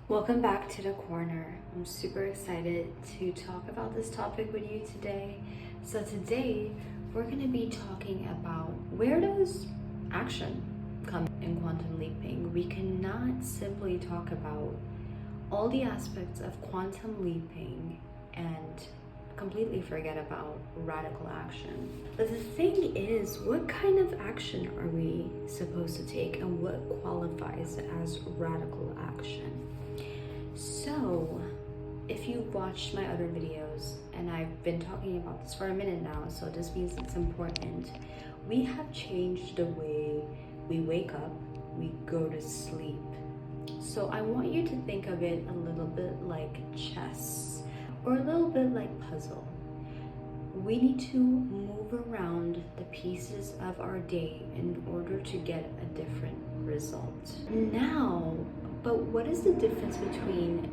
Welcome back to the corner. I'm super excited to talk about this topic with you today. So today we're going to be talking about where does action come in quantum leaping. We cannot simply talk about all the aspects of quantum leaping and completely forget about radical action. But the thing is, what kind of action are we supposed to take and what qualifies as radical action? So, if you've watched my other videos, and I've been talking about this for a minute now, so this means it's important, we have changed the way we wake up, we go to sleep. So I want you to think of it a little bit like chess, or a little bit like puzzle. We need to move around the pieces of our day in order to get a different result. But what is the difference between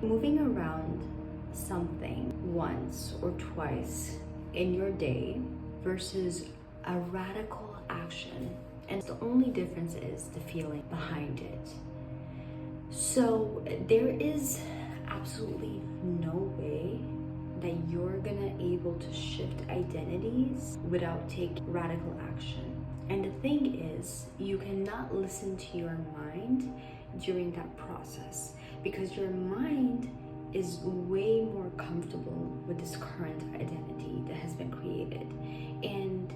moving around something once or twice in your day versus a radical action? And the only difference is the feeling behind it. So there is absolutely no way that you're gonna able to shift identities without taking radical action. And the thing is, you cannot listen to your mind during that process because your mind is way more comfortable with this current identity that has been created. And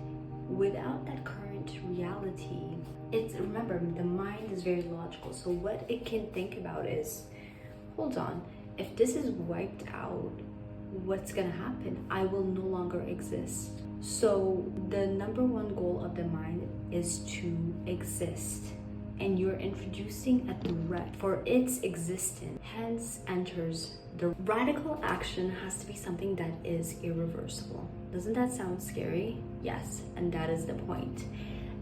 without that current reality, remember, the mind is very logical. So what it can think about is, hold on, if this is wiped out, what's gonna happen? I will no longer exist. So the number one goal of the mind is to exist, and you're introducing a threat for its existence. Hence enters the radical action. Has to be something that is irreversible. Doesn't that sound scary? Yes, and that is the point.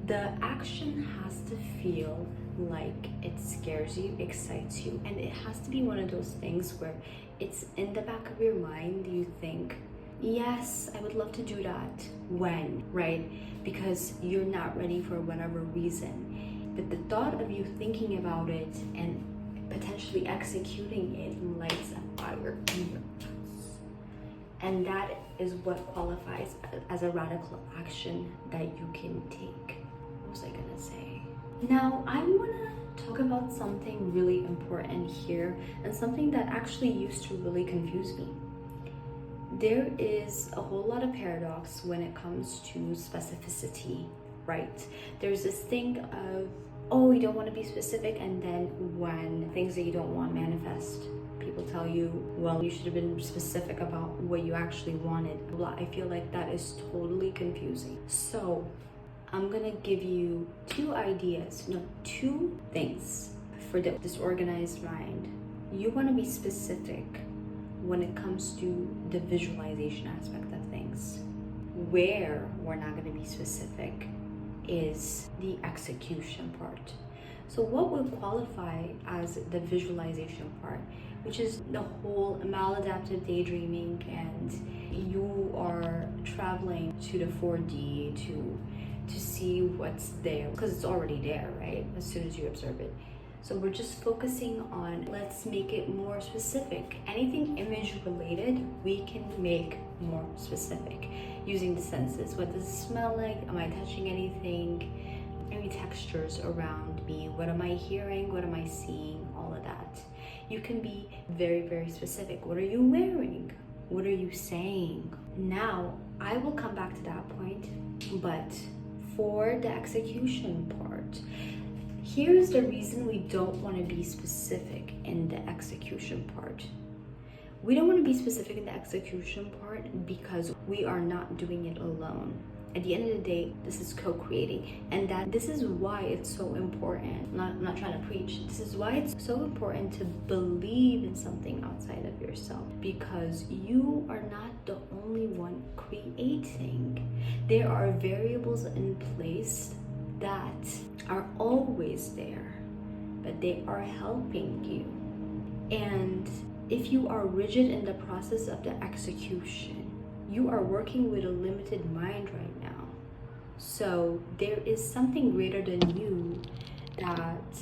The action has to feel like it scares you, excites you, and it has to be one of those things where it's in the back of your mind. You think, yes, I would love to do that. When, right? Because you're not ready for whatever reason. But the thought of you thinking about it and potentially executing it lights a fire in your ass. And that is what qualifies as a radical action that you can take. What was I gonna say? Now, I wanna talk about something really important here, and something that actually used to really confuse me. There is a whole lot of paradox when it comes to specificity, right? There's this thing of, oh, you don't want to be specific, and then when things that you don't want manifest, people tell you, well, you should have been specific about what you actually wanted. I feel like that is totally confusing. So I'm gonna give you two things for the disorganized mind. You want to be specific when it comes to the visualization aspect of things. Where we're not going to be specific is the execution part. So what would qualify as the visualization part, which is the whole maladaptive daydreaming, and you are traveling to the 4D to see what's there, because it's already there, right? As soon as you observe it. So we're just focusing on, let's make it more specific. Anything image related, we can make more specific using the senses. What does it smell like? Am I touching anything? Any textures around me? What am I hearing? What am I seeing? All of that. You can be very, very specific. What are you wearing? What are you saying? Now, I will come back to that point, but for the execution part, here's the reason we don't want to be specific in the execution part. We don't want to be specific in the execution part because we are not doing it alone. At the end of the day, this is co-creating, and this is why it's so important. I'm not trying to preach. This is why it's so important to believe in something outside of yourself, because you are not the only one creating. There are variables in place that are always there, but they are helping you. And if you are rigid in the process of the execution, you are working with a limited mind right now. So there is something greater than you that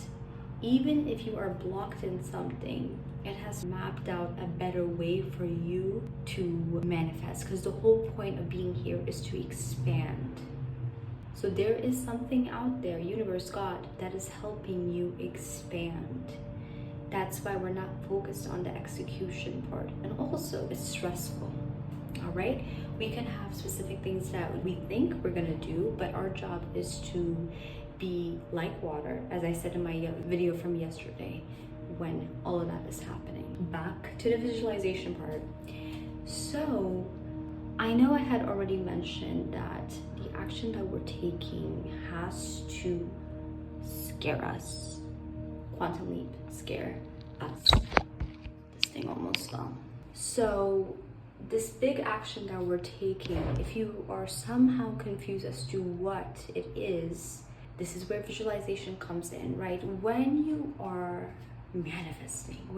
even if you are blocked in something, it has mapped out a better way for you to manifest, because the whole point of being here is to expand. So there is something out there, universe, God, that is helping you expand. That's why we're not focused on the execution part. And also, it's stressful. All right, we can have specific things that we think we're gonna do, but our job is to be like water, as I said in my video from yesterday, when all of that is happening. Back to the visualization part. So I know I had already mentioned that the action that we're taking has to scare us. Quantum leap, scare us. This thing almost fell. So this big action that we're taking, if you are somehow confused as to what it is, this is where visualization comes in, right? When you are manifesting,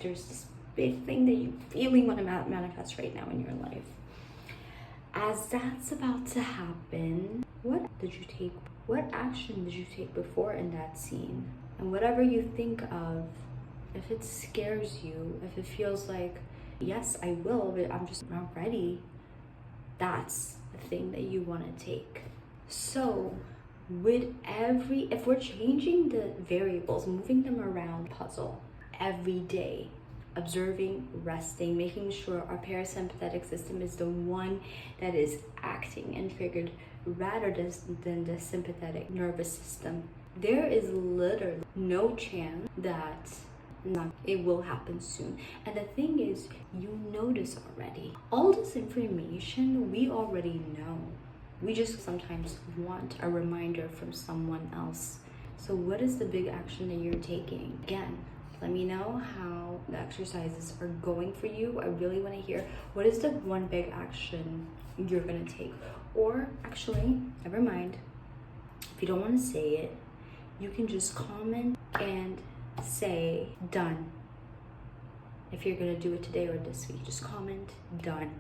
there's this big thing that you really want to manifest right now in your life. As that's about to happen, what action did you take before in that scene? And whatever you think of, if it scares you, if it feels like, yes, I will, but I'm just not ready, that's the thing that you want to take. So if we're changing the variables, moving them around puzzle every day, observing, resting, making sure our parasympathetic system is the one that is acting and triggered rather than the sympathetic nervous system, there is literally no chance that it will happen soon. And the thing is, you notice already. All this information we already know. We just sometimes want a reminder from someone else. So what is the big action that you're taking? Again, let me know how the exercises are going for you. I really want to hear, what is the one big action you're going to take? Or actually, never mind. If you don't want to say it, you can just comment and say done. If you're going to do it today or this week, just comment done.